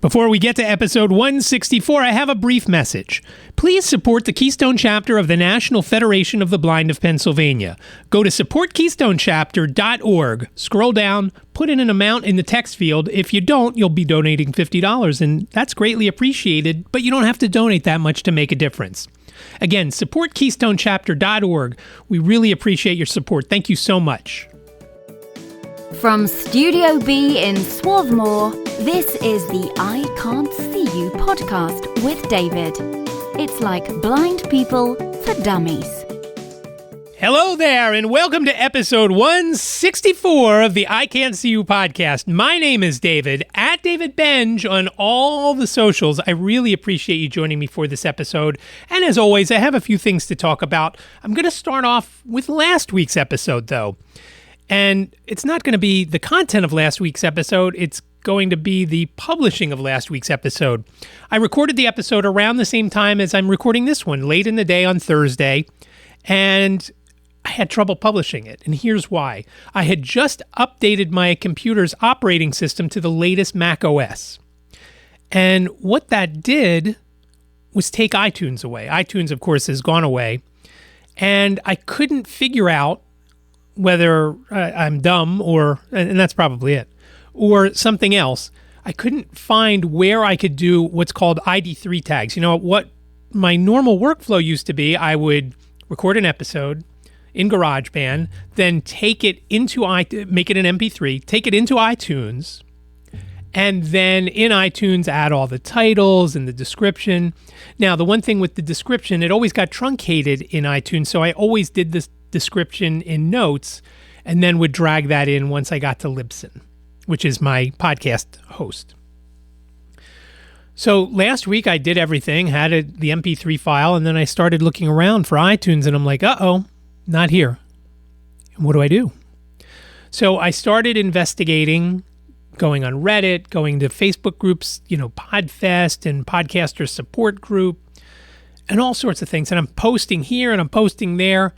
Before we get to episode 164, I have a brief message. Please support the Keystone Chapter of the National Federation of the Blind of Pennsylvania. Go to supportkeystonechapter.org, scroll down, put in an amount in the text field. If you don't, you'll be donating $50, and that's greatly appreciated, but you don't have to donate that much to make a difference. Again, supportkeystonechapter.org. We really appreciate your support. Thank you so much. From Studio B in Swarthmore, this is the iCantCU podcast with David. It's like blind people for dummies. Hello there, and welcome to episode 164 of the iCantCU podcast. My name is David, at David Benj on all the socials. I really appreciate you joining me for this episode. And as always, I have a few things to talk about. I'm going to start off with last week's episode, though. And it's not going to be the content of last week's episode. It's going to be the publishing of last week's episode. I recorded the episode around the same time as I'm recording this one, late in the day on Thursday, and I had trouble publishing it. And here's why. I had just updated my computer's operating system to the latest macOS. And what that did was take iTunes away. iTunes, of course, has gone away. And I couldn't figure out whether I'm dumb and that's probably it, or something else. I couldn't find where I could do what's called ID3 tags. You know, what my normal workflow used to be, I would record an episode in GarageBand, then take it into make it an MP3, take it into iTunes, and then in iTunes add all the titles and the description. Now, the one thing with the description, it always got truncated in iTunes, so I always did this description in notes and then would drag that in once I got to Libsyn, which is my podcast host. So last week I did everything, had the MP3 file, and then I started looking around for iTunes and I'm like, uh-oh, not here. And what do I do? So I started investigating, going on Reddit, going to Facebook groups, Podfest and Podcaster Support Group, and all sorts of things. And I'm posting here and I'm posting there.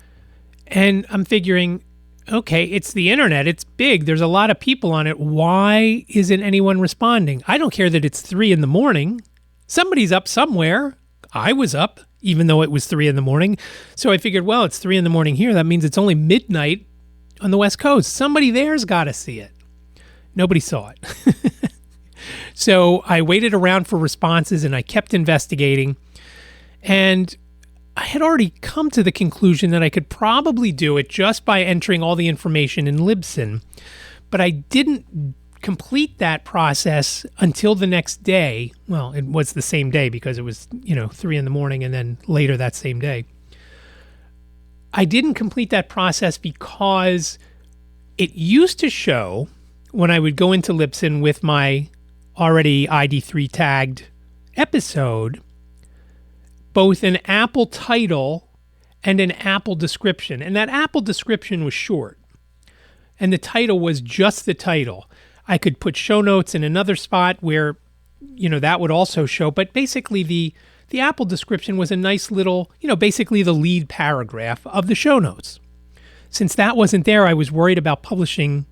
And I'm figuring, okay, it's the internet. It's big. There's a lot of people on it. Why isn't anyone responding? I don't care that it's 3 a.m. Somebody's up somewhere. I was up, even though it was 3 a.m. So I figured, well, it's 3 a.m. here. That means it's only midnight on the West Coast. Somebody there's got to see it. Nobody saw it. So I waited around for responses and I kept investigating. And I had already come to the conclusion that I could probably do it just by entering all the information in Libsyn, but I didn't complete that process until the next day. Well, it was the same day because it was, 3 a.m. and then later that same day. I didn't complete that process because it used to show when I would go into Libsyn with my already ID3 tagged episode, both an Apple title and an Apple description. And that Apple description was short. And the title was just the title. I could put show notes in another spot where, that would also show. But basically the Apple description was a nice little, basically the lead paragraph of the show notes. Since that wasn't there, I was worried about publishing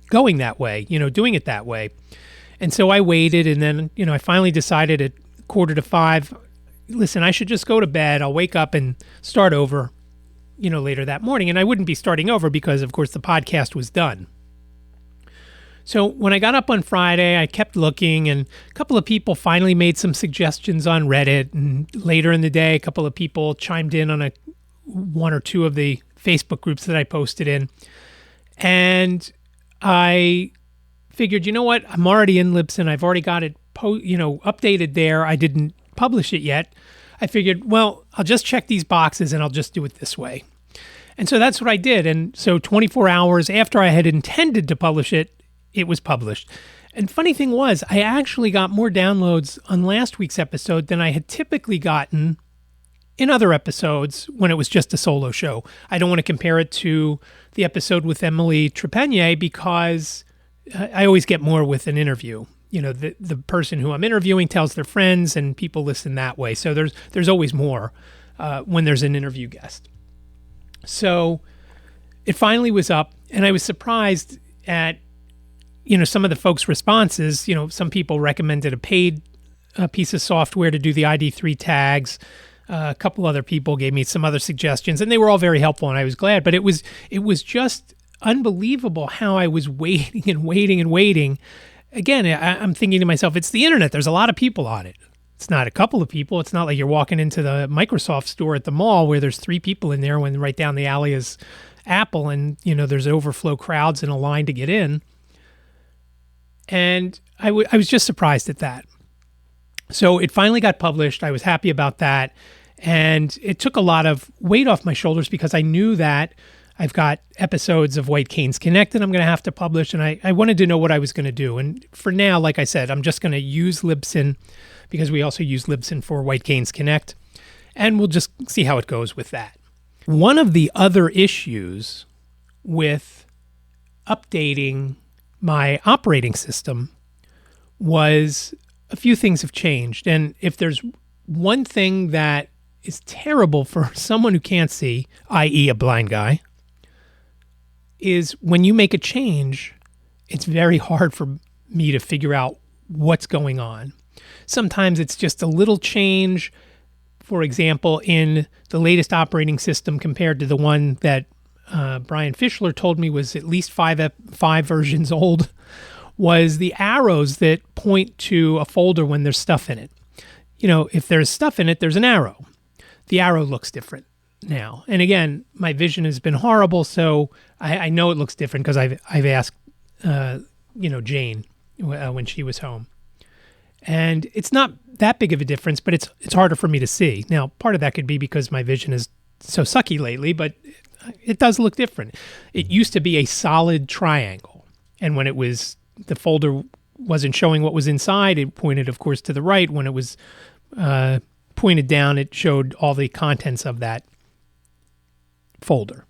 going that way, doing it that way. And so I waited, and then, I finally decided at 4:45, listen, I should just go to bed. I'll wake up and start over, later that morning. And I wouldn't be starting over because, of course, the podcast was done. So when I got up on Friday, I kept looking, and a couple of people finally made some suggestions on Reddit. And later in the day, a couple of people chimed in on one or two of the Facebook groups that I posted in. And I figured, you know what? I'm already in Libsyn. I've already got it updated there. I didn't publish it yet. I figured, well, I'll just check these boxes and I'll just do it this way. And so that's what I did. And so 24 hours after I had intended to publish it, it was published. And funny thing was, I actually got more downloads on last week's episode than I had typically gotten in other episodes when it was just a solo show. I don't want to compare it to the episode with Emily Trepanier because I always get more with an interview. The person who I'm interviewing tells their friends and people listen that way. So there's always more when there's an interview guest. So it finally was up, and I was surprised at some of the folks' responses, some people recommended a paid piece of software to do the ID3 tags. A couple other people gave me some other suggestions, and they were all very helpful, and I was glad. But it was just unbelievable how I was waiting and waiting and waiting. Again, I'm thinking to myself, it's the internet. There's a lot of people on it. It's not a couple of people. It's not like you're walking into the Microsoft store at the mall where there's 3 people in there when right down the alley is Apple, and there's overflow crowds in a line to get in. And I was just surprised at that. So it finally got published. I was happy about that. And it took a lot of weight off my shoulders because I knew that I've got episodes of White Canes Connect that I'm going to have to publish. And I wanted to know what I was going to do. And for now, like I said, I'm just going to use Libsyn because we also use Libsyn for White Canes Connect. And we'll just see how it goes with that. One of the other issues with updating my operating system was a few things have changed. And if there's one thing that is terrible for someone who can't see, i.e. a blind guy, is when you make a change, it's very hard for me to figure out what's going on. Sometimes it's just a little change. For example, in the latest operating system compared to the one that Brian Fischler told me was at least five versions old, was the arrows that point to a folder when there's stuff in it. If there's stuff in it, there's an arrow. The arrow looks different now. And again, my vision has been horrible, so I know it looks different because I've asked, Jane when she was home. And it's not that big of a difference, but it's harder for me to see. Now, part of that could be because my vision is so sucky lately, but it does look different. It used to be a solid triangle. And when the folder wasn't showing what was inside, it pointed, of course, to the right. When it was pointed down, it showed all the contents of that folder.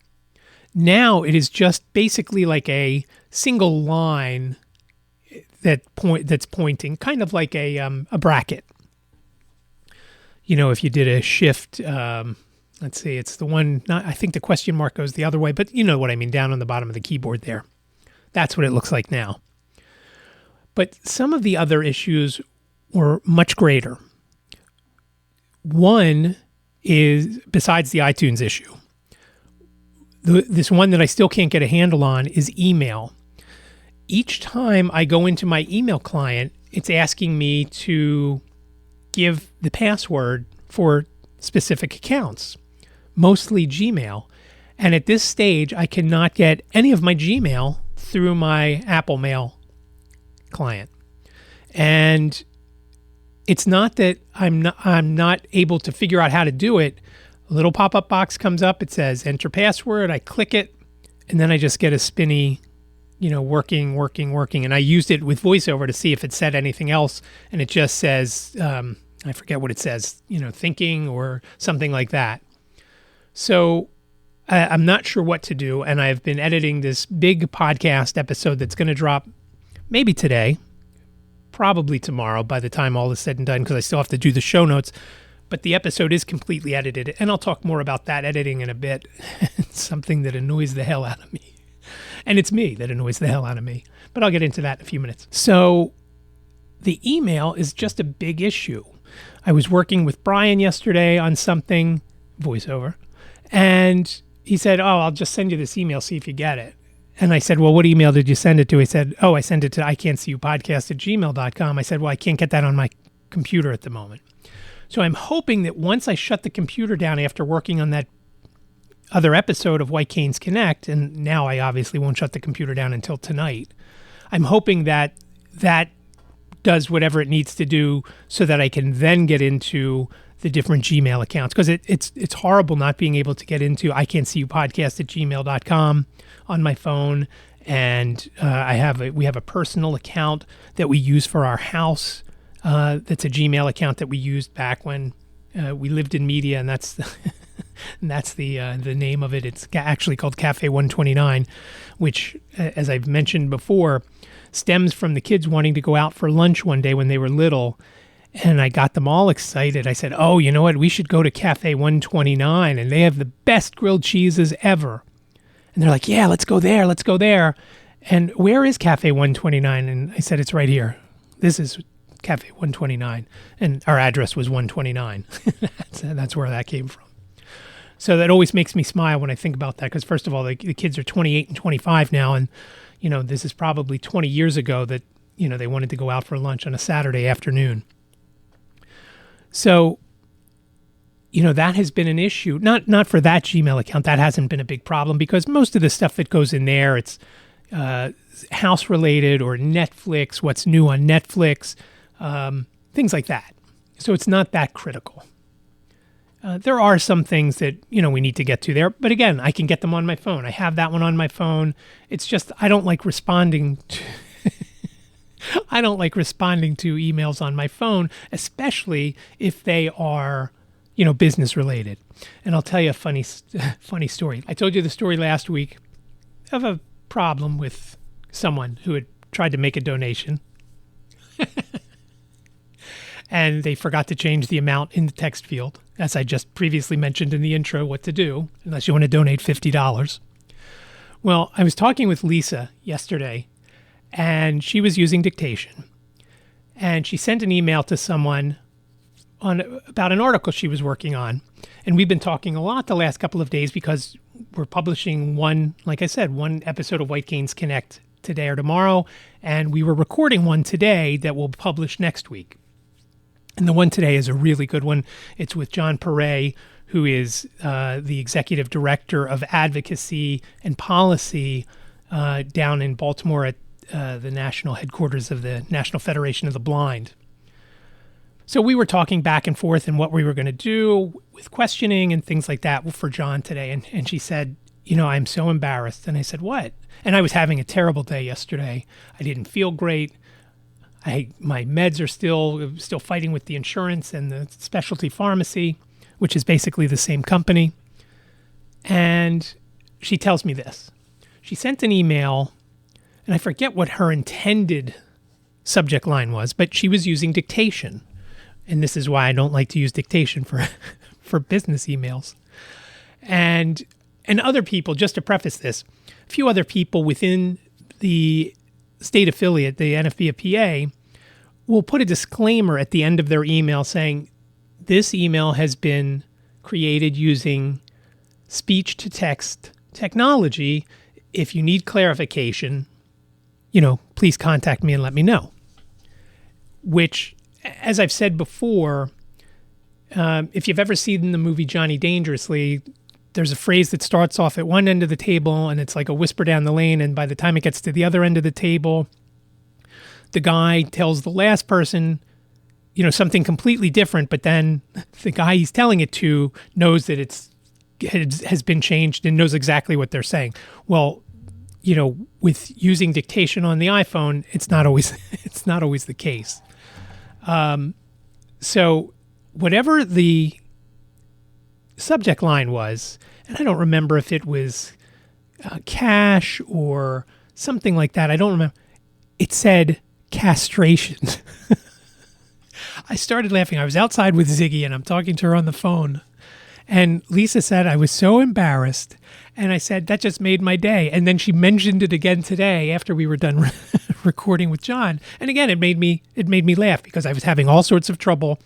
Now it is just basically like a single line that's pointing, kind of like a bracket. If you did a shift, let's see, it's the one, I think the question mark goes the other way, but you know what I mean, down on the bottom of the keyboard there. That's what it looks like now. But some of the other issues were much greater. One is, besides the iTunes issue, this one that I still can't get a handle on is email. Each time I go into my email client, it's asking me to give the password for specific accounts, mostly Gmail. And at this stage, I cannot get any of my Gmail through my Apple Mail client. And it's not that I'm not able to figure out how to do it. A little pop-up box comes up. It says enter password. I click it, and then I just get a spinny, working. And I used it with VoiceOver to see if it said anything else, and it just says, I forget what it says, thinking or something like that. So I'm not sure what to do, and I've been editing this big podcast episode that's going to drop maybe today, probably tomorrow by the time all is said and done, because I still have to do the show notes. But the episode is completely edited, and I'll talk more about that editing in a bit. It's something that annoys the hell out of me. And it's me that annoys the hell out of me. But I'll get into that in a few minutes. So the email is just a big issue. I was working with Brian yesterday on something, VoiceOver, and he said, I'll just send you this email, see if you get it. And I said, well, what email did you send it to? He said, I sent it to iCantCU podcast@gmail.com. I said, well, I can't get that on my computer at the moment. So I'm hoping that once I shut the computer down after working on that other episode of White Canes Connect, and now I obviously won't shut the computer down until tonight, I'm hoping that does whatever it needs to do so that I can then get into the different Gmail accounts. Because it's horrible not being able to get into iCantCU podcast@gmail.com on my phone. And we have a personal account that we use for our house. That's a Gmail account that we used back when we lived in media, and that's the name of it. It's actually called Cafe 129, which, as I've mentioned before, stems from the kids wanting to go out for lunch one day when they were little, and I got them all excited. I said, you know what? We should go to Cafe 129, and they have the best grilled cheeses ever. And they're like, yeah, let's go there. And where is Cafe 129? And I said, it's right here. This is Cafe 129. And our address was 129. That's where that came from. So that always makes me smile when I think about that, because first of all, the kids are 28 and 25 now, and this is probably 20 years ago that they wanted to go out for lunch on a Saturday afternoon. So that has been an issue. Not for that Gmail account. That hasn't been a big problem, because most of the stuff that goes in there, it's house related or Netflix, what's new on Netflix, things like that. So it's not that critical. There are some things that, we need to get to there. But again, I can get them on my phone. I have that one on my phone. It's just I don't like responding to I don't like responding to emails on my phone, especially if they are, business related. And I'll tell you a funny story. I told you the story last week of a problem with someone who had tried to make a donation. And they forgot to change the amount in the text field, as I just previously mentioned in the intro what to do, unless you want to donate $50. Well, I was talking with Lisa yesterday, and she was using dictation. And she sent an email to someone about an article she was working on. And we've been talking a lot the last couple of days because we're publishing one episode of White Canes Connect today or tomorrow. And we were recording one today that we'll publish next week. And the one today is a really good one. It's with John Perret, who is the executive director of advocacy and policy down in Baltimore at the national headquarters of the National Federation of the Blind. So we were talking back and forth and what we were going to do with questioning and things like that for John today. And she said, I'm so embarrassed. And I said, what? And I was having a terrible day yesterday. I didn't feel great. My meds are still fighting with the insurance and the specialty pharmacy, which is basically the same company. And she tells me this. She sent an email, and I forget what her intended subject line was, but she was using dictation. And this is why I don't like to use dictation for business emails. And other people, just to preface this, a few other people within the state affiliate, the NFB of PA, will put a disclaimer at the end of their email saying, this email has been created using speech-to-text technology. If you need clarification, please contact me and let me know. Which, as I've said before, if you've ever seen the movie Johnny Dangerously, there's a phrase that starts off at one end of the table and it's like a whisper down the lane. And by the time it gets to the other end of the table, the guy tells the last person, something completely different. But then the guy he's telling it to knows that it has been changed and knows exactly what they're saying. Well, with using dictation on the iPhone, it's not always the case. So whatever the subject line was, and I don't remember if it was cash or something like that. I don't remember. It said castration. I started laughing. I was outside with Ziggy and I'm talking to her on the phone. And Lisa said, I was so embarrassed. And I said, that just made my day. And then she mentioned it again today after we were done recording with John. And again, it made me laugh because I was having all sorts of trouble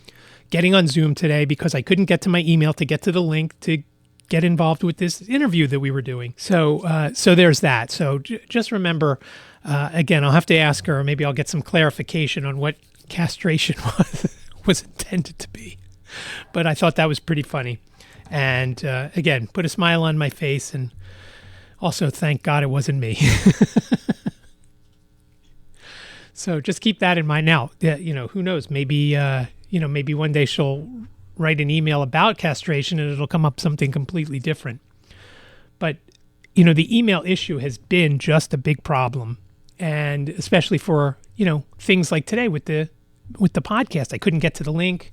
getting on Zoom today because I couldn't get to my email to get to the link to get involved with this interview that we were doing. So there's that. So just remember, again, I'll have to ask her, or maybe I'll get some clarification on what castration was intended to be. But I thought that was pretty funny. And again, put a smile on my face, and also thank God it wasn't me. So just keep that in mind. Now, who knows? Maybe maybe one day she'll write an email about castration, and it'll come up something completely different. But the email issue has been just a big problem, and especially for things like today with the podcast, I couldn't get to the link.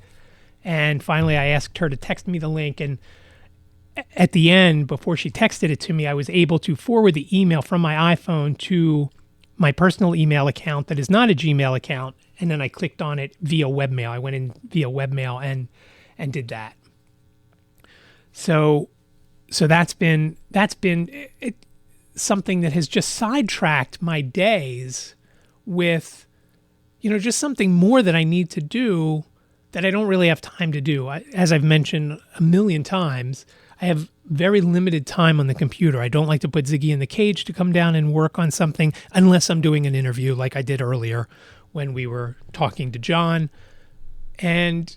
And finally, I asked her to text me the link. And at the end, before she texted it to me, I was able to forward the email from my iPhone to my personal email account that is not a Gmail account. And then I clicked on it via webmail. I went in via webmail and did that. So that's been something that has just sidetracked my days with, just something more that I need to do that I don't really have time to do. As I've mentioned a million times, I have very limited time on the computer. I don't like to put Ziggy in the cage to come down and work on something unless I'm doing an interview like I did earlier when we were talking to John. And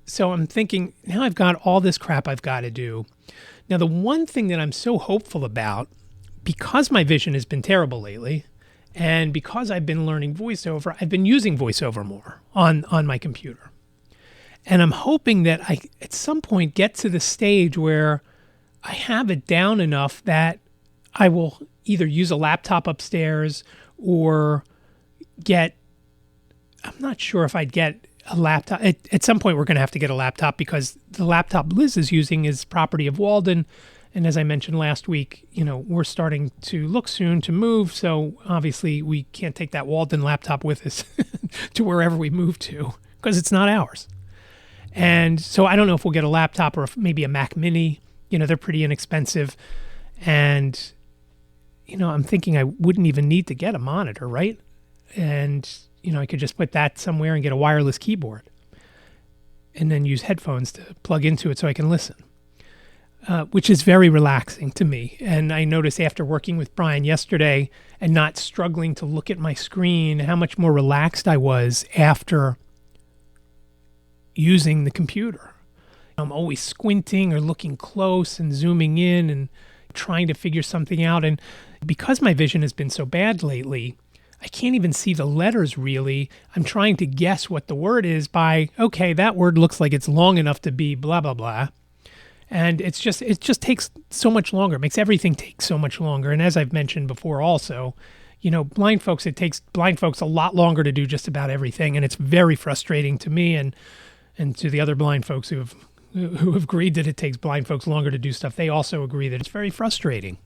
so I'm thinking, now I've got all this crap I've got to do. Now, the one thing that I'm so hopeful about, because my vision has been terrible lately, and because I've been learning VoiceOver, I've been using VoiceOver more on my computer. And I'm hoping that I, at some point, get to the stage where I have it down enough that I will either use a laptop upstairs or I'm not sure if I'd get a laptop. At some point, we're going to have to get a laptop because the laptop Liz is using is property of Walden. And as I mentioned last week, we're starting to look soon to move. So obviously, we can't take that Walden laptop with us to wherever we move to because it's not ours. And so I don't know if we'll get a laptop or maybe a Mac Mini. They're pretty inexpensive. And, I'm thinking I wouldn't even need to get a monitor, right? And, I could just put that somewhere and get a wireless keyboard and then use headphones to plug into it so I can listen, which is very relaxing to me. And I noticed after working with Brian yesterday and not struggling to look at my screen, how much more relaxed I was after using the computer. I'm always squinting or looking close and zooming in and trying to figure something out. And because my vision has been so bad lately, I can't even see the letters really. I'm trying to guess what the word is by, okay, that word looks like it's long enough to be blah, blah, blah. And it just takes so much longer. It makes everything take so much longer. And as I've mentioned before also, blind folks, it takes blind folks a lot longer to do just about everything. And it's very frustrating to me and to the other blind folks who have agreed that it takes blind folks longer to do stuff. They also agree that it's very frustrating.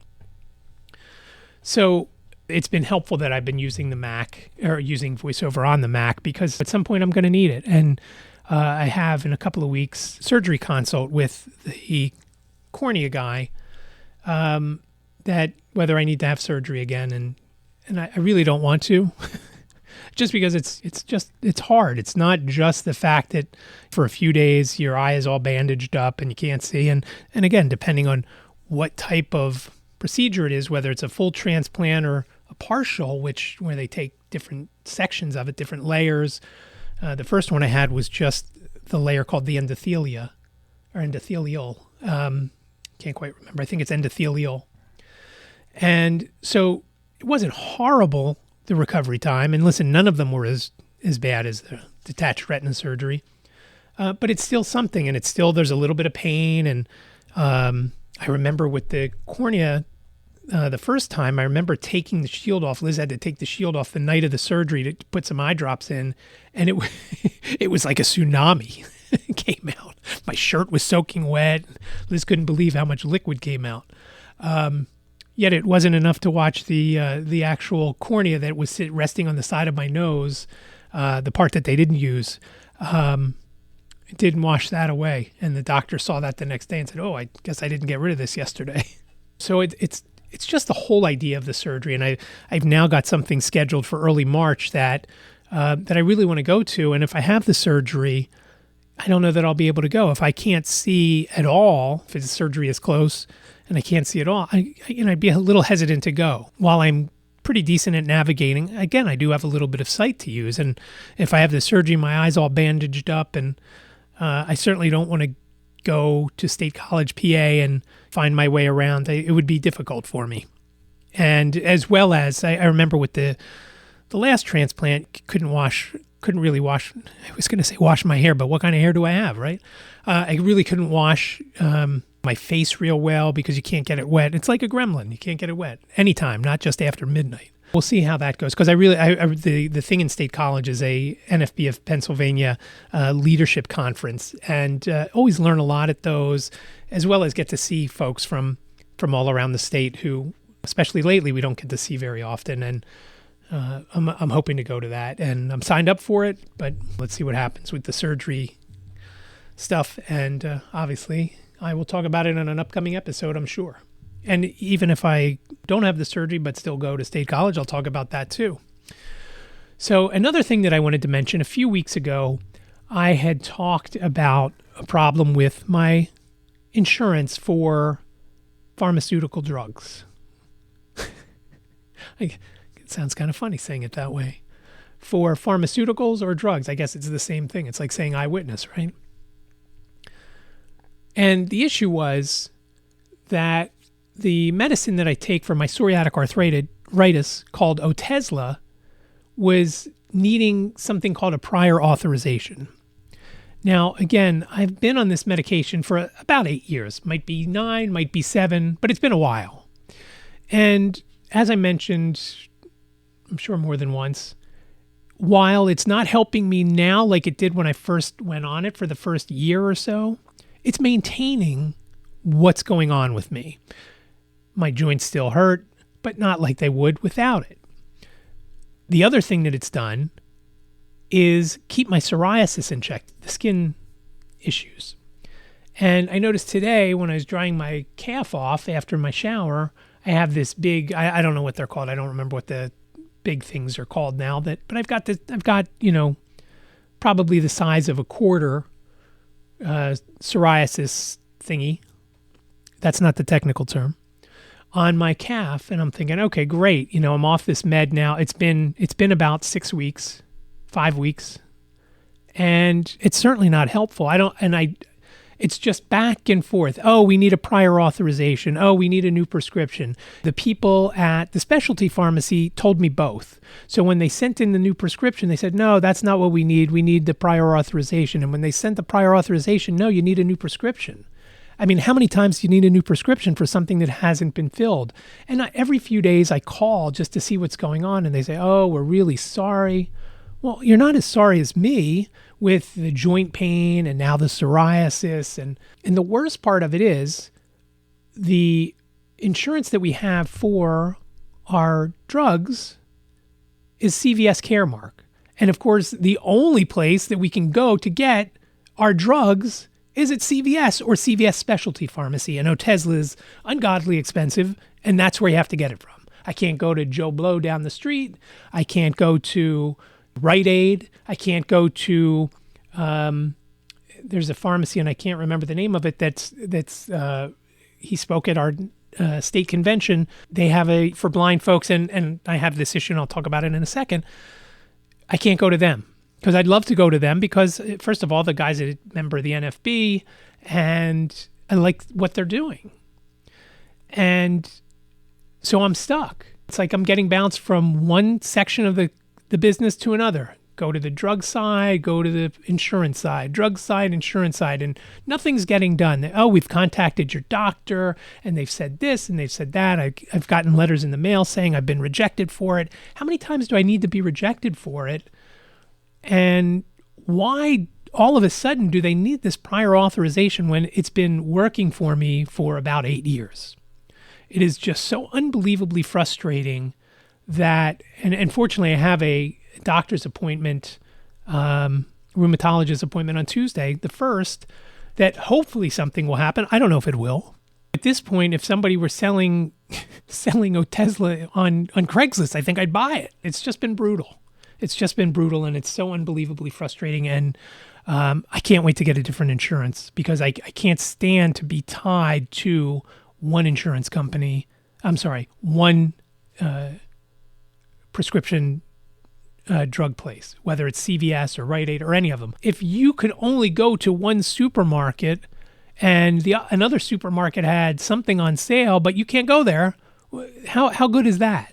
So it's been helpful that I've been using the Mac or using VoiceOver on the Mac because at some point I'm going to need it. And I have in a couple of weeks surgery consult with the cornea guy that whether I need to have surgery again. And I really don't want to just because it's hard. It's not just the fact that for a few days your eye is all bandaged up and you can't see. And again, depending on what type of procedure it is, whether it's a full transplant or a partial, where they take different sections of it, different layers. The first one I had was just the layer called the endothelial. Can't quite remember. I think it's endothelial. And so it wasn't horrible, the recovery time. And listen, none of them were as bad as the detached retina surgery. But it's still something, and there's a little bit of pain. And I remember with the cornea, the first time, I remember taking the shield off. Liz had to take the shield off the night of the surgery to put some eye drops in. And it was like a tsunami came out. My shirt was soaking wet. Liz couldn't believe how much liquid came out. Yet it wasn't enough to watch the actual cornea that was resting on the side of my nose, the part that they didn't use. It didn't wash that away. And the doctor saw that the next day and said, "Oh, I guess I didn't get rid of this yesterday." So it's just the whole idea of the surgery. And I've now got something scheduled for early March that I really want to go to. And if I have the surgery, I don't know that I'll be able to go. If I can't see at all, if the surgery is close and I can't see at all, I'd be a little hesitant to go. While I'm pretty decent at navigating, again, I do have a little bit of sight to use. And if I have the surgery, my eye's all bandaged up, and I certainly don't want to go to State College, PA, and find my way around. It would be difficult for me. And as well as, I remember with the last transplant, couldn't really wash, I was going to say wash my hair, but what kind of hair do I have, right? I really couldn't wash my face real well because you can't get it wet. It's like a gremlin. You can't get it wet anytime, not just after midnight. We'll see how that goes, because the thing in State College is a NFB of Pennsylvania leadership conference, and always learn a lot at those, as well as get to see folks from all around the state who, especially lately, we don't get to see very often. And I'm hoping to go to that, and I'm signed up for it, but let's see what happens with the surgery stuff. And obviously, I will talk about it in an upcoming episode, I'm sure. And even if I don't have the surgery but still go to State College, I'll talk about that too. So another thing that I wanted to mention, a few weeks ago, I had talked about a problem with my insurance for pharmaceutical drugs. It sounds kind of funny saying it that way. For pharmaceuticals or drugs, I guess it's the same thing. It's like saying eyewitness, right? And the issue was that the medicine that I take for my psoriatic arthritis called Otezla was needing something called a prior authorization. Now, again, I've been on this medication for about 8 years. Might be 9, might be 7, but it's been a while. And as I mentioned, I'm sure more than once, while it's not helping me now like it did when I first went on it for the first year or so, it's maintaining what's going on with me. My joints still hurt, but not like they would without it. The other thing that it's done is keep my psoriasis in check, the skin issues. And I noticed today when I was drying my calf off after my shower, I have this big, I don't know what they're called. I don't remember what the big things are called now, but I've got, probably the size of a quarter psoriasis thingy. That's not the technical term. On my calf, and I'm thinking, okay, great. I'm off this med now. It's been about 6 weeks, 5 weeks, and it's certainly not helpful. It's just back and forth. Oh, we need a prior authorization. Oh, we need a new prescription. The people at the specialty pharmacy told me both. So when they sent in the new prescription, they said, no, that's not what we need. We need the prior authorization. And when they sent the prior authorization, no, you need a new prescription. I mean, how many times do you need a new prescription for something that hasn't been filled? And every few days I call just to see what's going on. And they say, oh, we're really sorry. Well, you're not as sorry as me with the joint pain and now the psoriasis. And the worst part of it is the insurance that we have for our drugs is CVS Caremark. And of course, the only place that we can go to get our drugs is at CVS or CVS Specialty Pharmacy. And Otezla is ungodly expensive, and that's where you have to get it from. I can't go to Joe Blow down the street. I can't go to Rite Aid. I can't go to, there's a pharmacy, and I can't remember the name of it, he spoke at our state convention. They have for blind folks, and I have this issue, and I'll talk about it in a second. I can't go to them. Because I'd love to go to them because, first of all, the guy's a member of the NFB and I like what they're doing. And so I'm stuck. It's like I'm getting bounced from one section of the business to another. Go to the drug side, go to the insurance side, drug side, insurance side, and nothing's getting done. Oh, we've contacted your doctor and they've said this and they've said that. I've gotten letters in the mail saying I've been rejected for it. How many times do I need to be rejected for it? And why all of a sudden do they need this prior authorization when it's been working for me for about 8 years? It is just so unbelievably frustrating that, and fortunately I have a doctor's appointment, rheumatologist appointment on Tuesday, the 1st, that hopefully something will happen. I don't know if it will. At this point, if somebody were selling Otezla on Craigslist, I think I'd buy it. It's just been brutal. It's just been brutal, and it's so unbelievably frustrating. And I can't wait to get a different insurance because I can't stand to be tied to one insurance company. I'm sorry, one prescription drug place, whether it's CVS or Rite Aid or any of them. If you could only go to one supermarket and another supermarket had something on sale, but you can't go there, how good is that?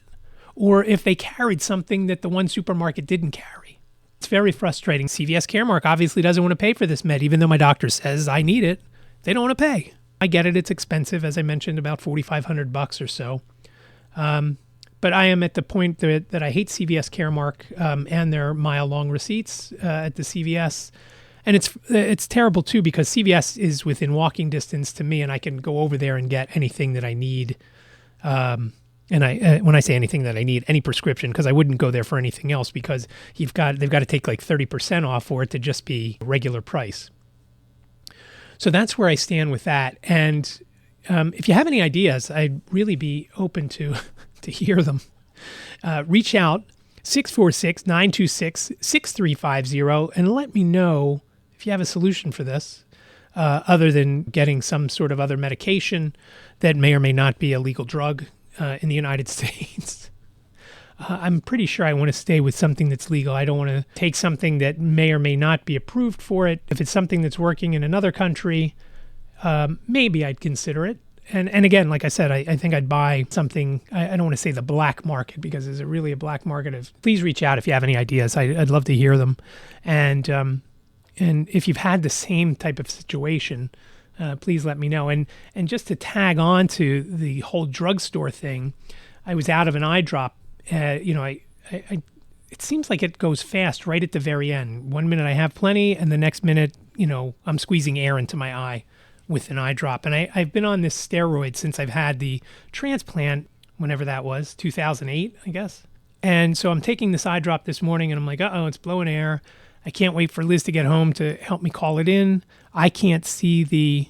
Or if they carried something that the one supermarket didn't carry. It's very frustrating. CVS Caremark obviously doesn't want to pay for this med, even though my doctor says I need it. They don't want to pay. I get it. It's expensive, as I mentioned, about $4,500 or so. But I am at the point that I hate CVS Caremark and their mile-long receipts at the CVS. And it's terrible, too, because CVS is within walking distance to me, and I can go over there and get anything that I need. And when I say anything that I need, any prescription, because I wouldn't go there for anything else because they've got to take like 30% off for it to just be regular price. So that's where I stand with that. And, if you have any ideas, I'd really be open to hear them. Reach out 646-926-6350 and let me know if you have a solution for this, other than getting some sort of other medication that may or may not be a legal drug in the United States. I'm pretty sure I want to stay with something that's legal. I don't want to take something that may or may not be approved for it. If it's something that's working in another country, maybe I'd consider it. And again, like I said, I think I'd buy something. I don't want to say the black market, because is it really a black market? Please reach out if you have any ideas. I'd love to hear them. And if you've had the same type of situation, please let me know. And just to tag on to the whole drugstore thing, I was out of an eye drop. It seems like it goes fast right at the very end. 1 minute I have plenty, and the next minute, I'm squeezing air into my eye with an eye drop. And I've been on this steroid since I've had the transplant, whenever that was, 2008, I guess. And so I'm taking this eye drop this morning, and I'm like, it's blowing air. I can't wait for Liz to get home to help me call it in. I can't see the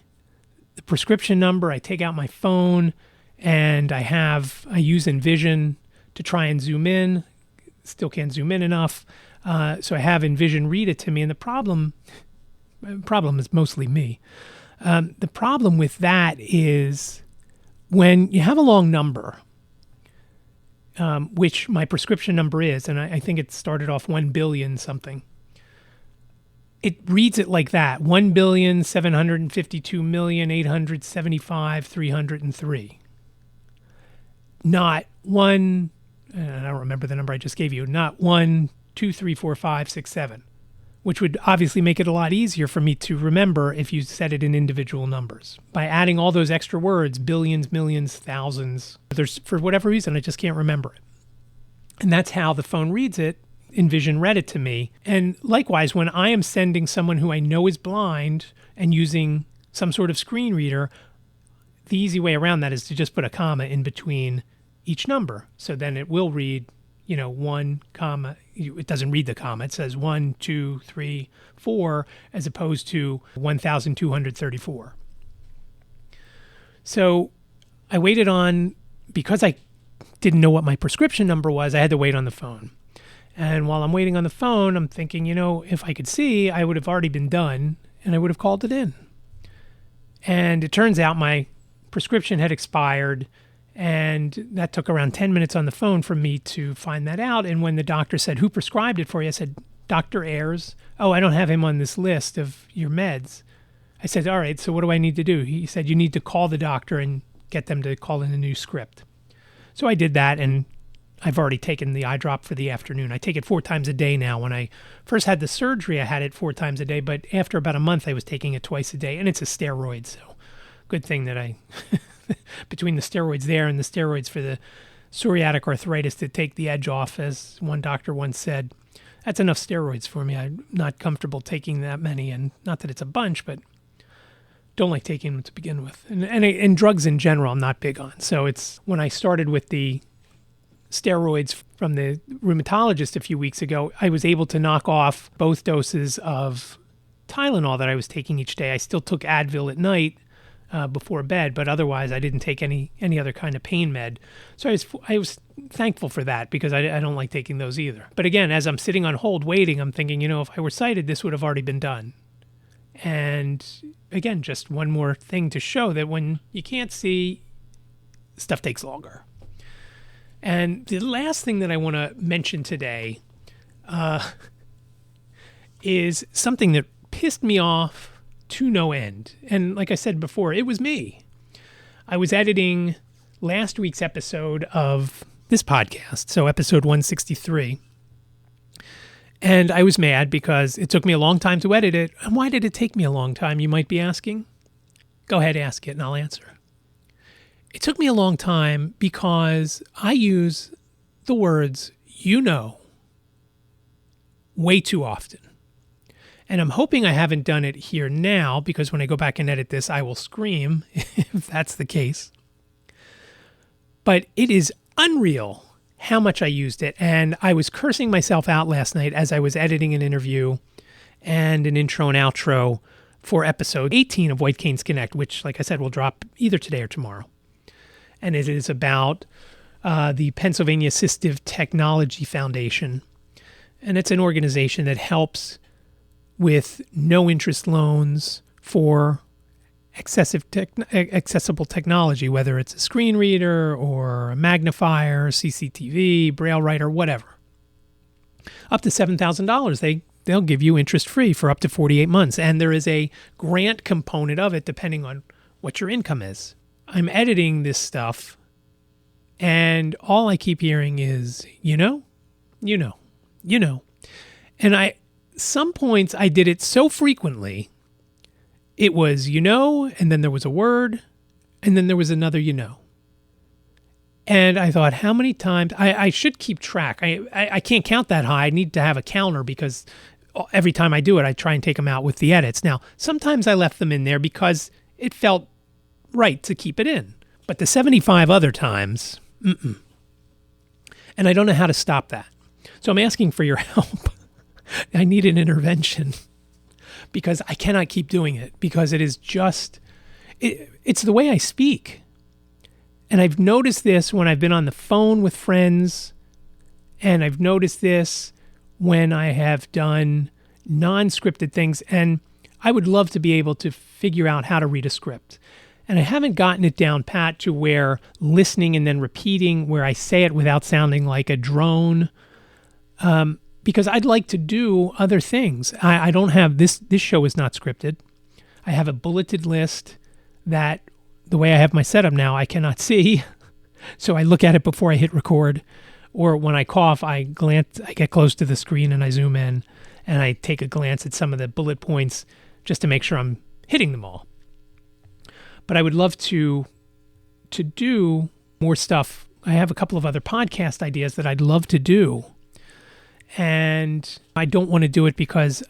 prescription number. I take out my phone, and I use Envision to try and zoom in. Still can't zoom in enough. So I have Envision read it to me. And the problem is mostly me. The problem with that is when you have a long number, which my prescription number is, and I think it started off 1 billion something. It reads it like that, 1,752,875,303. Not one, I don't remember the number I just gave you, not 1, 2, 3, 4, 5, 6, 7, which would obviously make it a lot easier for me to remember if you said it in individual numbers. By adding all those extra words, billions, millions, thousands, for whatever reason, I just can't remember it. And that's how the phone reads it. Envision read it to me. And likewise, when I am sending someone who I know is blind and using some sort of screen reader, the easy way around that is to just put a comma in between each number. So then it will read, 1 comma. It doesn't read the comma. It says 1, 2, 3, 4, as opposed to 1,234. So I waited on, because I didn't know what my prescription number was, I had to wait on the phone. And while I'm waiting on the phone, I'm thinking, if I could see, I would have already been done and I would have called it in. And it turns out my prescription had expired, and that took around 10 minutes on the phone for me to find that out. And when the doctor said, "Who prescribed it for you?" I said, "Dr. Ayers." "Oh, I don't have him on this list of your meds." I said, "All right, so what do I need to do?" He said, "You need to call the doctor and get them to call in a new script." So I did that, and I've already taken the eye drop for the afternoon. I take it 4 times a day now. When I first had the surgery, I had it 4 times a day, but after about a month, I was taking it twice a day, and it's a steroid, so good thing that I, between the steroids there and the steroids for the psoriatic arthritis to take the edge off, as one doctor once said, that's enough steroids for me. I'm not comfortable taking that many, and not that it's a bunch, but don't like taking them to begin with. And drugs in general, I'm not big on. So it's when I started with the steroids from the rheumatologist a few weeks ago, I was able to knock off both doses of Tylenol that I was taking each day. I still took Advil at night before bed, but otherwise I didn't take any other kind of pain med. So I was thankful for that, because I don't like taking those either. But again, as I'm sitting on hold waiting, I'm thinking, if I were sighted, this would have already been done. And again, just one more thing to show that when you can't see, stuff takes longer. And the last thing that I want to mention today is something that pissed me off to no end. And like I said before, it was me. I was editing last week's episode of this podcast, so episode 163. And I was mad because it took me a long time to edit it. And why did it take me a long time, you might be asking? Go ahead, ask it, and I'll answer. It took me a long time because I use the words way too often. And I'm hoping I haven't done it here now, because when I go back and edit this, I will scream if that's the case. But it is unreal how much I used it. And I was cursing myself out last night as I was editing an interview and an intro and outro for episode 18 of White Canes Connect, which, like I said, will drop either today or tomorrow. And it is about the Pennsylvania Assistive Technology Foundation. And it's an organization that helps with no-interest loans for accessible technology, whether it's a screen reader or a magnifier, CCTV, Braille writer, whatever. Up to $7,000, they'll give you interest-free for up to 48 months. And there is a grant component of it depending on what your income is. I'm editing this stuff, and all I keep hearing is, And some points I did it so frequently, it was, and then there was a word, and then there was another, And I thought, how many times, I should keep track. I can't count that high. I need to have a counter because every time I do it, I try and take them out with the edits. Now, sometimes I left them in there because it felt right to keep it in. But the 75 other times, And I don't know how to stop that. So I'm asking for your help. I need an intervention because I cannot keep doing it because it is just, it's the way I speak. And I've noticed this when I've been on the phone with friends, and I've noticed this when I have done non-scripted things, and I would love to be able to figure out how to read a script. And I haven't gotten it down pat to where listening and then repeating where I say it without sounding like a drone, because I'd like to do other things. I don't have, this show is not scripted. I have a bulleted list that the way I have my setup now, I cannot see. So I look at it before I hit record, or when I cough, I get close to the screen and I zoom in and I take a glance at some of the bullet points just to make sure I'm hitting them all. But I would love to do more stuff. I have a couple of other podcast ideas that I'd love to do. And I don't want to do it because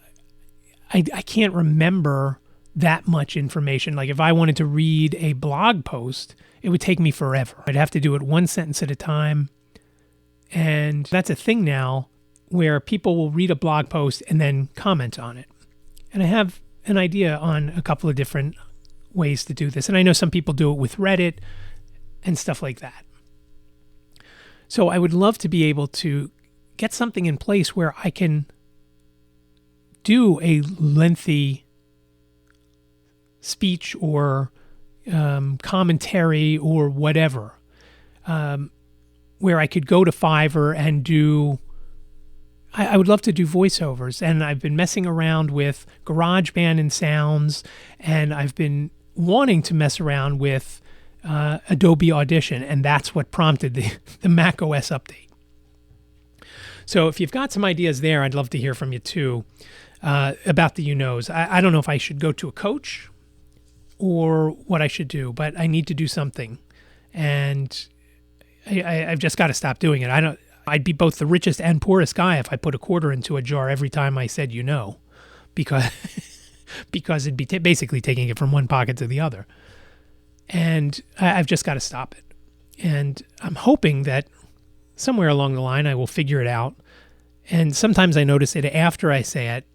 I can't remember that much information. Like if I wanted to read a blog post, it would take me forever. I'd have to do it one sentence at a time. And that's a thing now where people will read a blog post and then comment on it. And I have an idea on a couple of different ways to do this. And I know some people do it with Reddit and stuff like that. So I would love to be able to get something in place where I can do a lengthy speech or commentary or whatever, where I could go to Fiverr and do, I would love to do voiceovers. And I've been messing around with GarageBand and sounds, and I've been wanting to mess around with Adobe Audition, and that's what prompted the macOS update. So if you've got some ideas there, I'd love to hear from you too about the I don't know if I should go to a coach or what I should do, but I need to do something. And I've just got to stop doing it. I'd be both the richest and poorest guy if I put a quarter into a jar every time I said because it'd be basically taking it from one pocket to the other. And I've just got to stop it. And I'm hoping that somewhere along the line I will figure it out. And sometimes I notice it after I say it,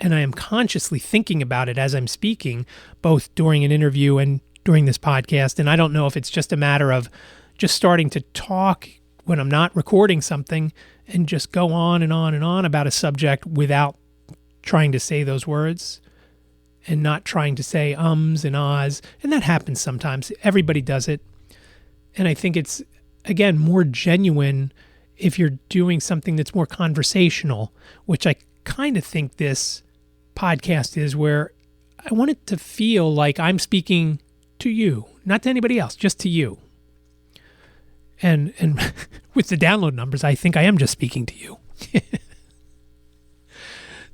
and I am consciously thinking about it as I'm speaking, both during an interview and during this podcast. And I don't know if it's just a matter of just starting to talk when I'm not recording something and just go on and on and on about a subject without trying to say those words and not trying to say ums and ahs. And that happens sometimes. Everybody does it. And I think it's, again, more genuine if you're doing something that's more conversational, which I kind of think this podcast is, where I want it to feel like I'm speaking to you, not to anybody else, just to you. And with the download numbers, I think I am just speaking to you.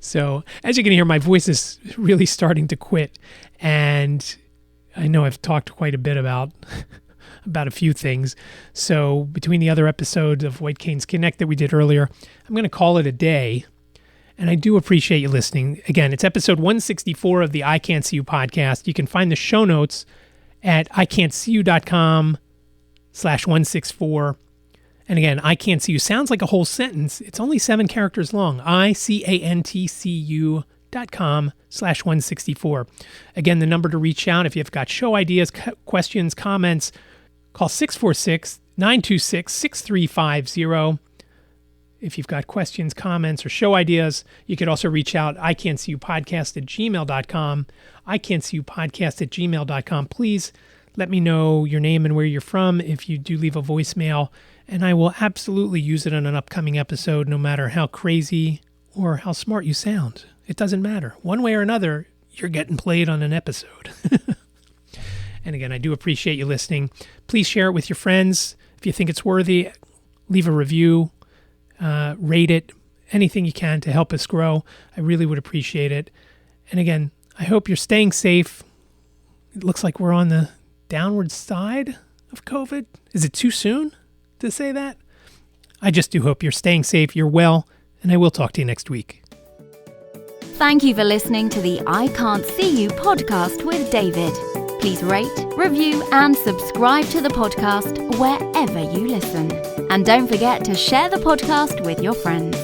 So as you can hear, my voice is really starting to quit. And I know I've talked quite a bit about a few things. So between the other episodes of White Canes Connect that we did earlier, I'm going to call it a day. And I do appreciate you listening. Again, it's episode 164 of the iCantCU podcast. You can find the show notes at iCantCU.com/164. And again, iCantCU sounds like a whole sentence. It's only 7 characters long. iCantCU.com/164. david.com/164. Again, the number to reach out if you've got show ideas, questions, comments, call 646-926-6350. If you've got questions, comments, or show ideas, you could also reach out, iCantCUpodcast@gmail.com, iCantCUpodcast@gmail.com. Please let me know your name and where you're from if you do leave a voicemail, and I will absolutely use it on an upcoming episode, no matter how crazy or how smart you sound. It doesn't matter. One way or another, you're getting played on an episode. And again, I do appreciate you listening. Please share it with your friends. If you think it's worthy, leave a review, rate it, anything you can to help us grow. I really would appreciate it. And again, I hope you're staying safe. It looks like we're on the downward side of COVID. Is it too soon to say that? I just do hope you're staying safe, you're well, and I will talk to you next week. Thank you for listening to the iCantCU podcast with David. Please rate, review, and subscribe to the podcast wherever you listen. And don't forget to share the podcast with your friends.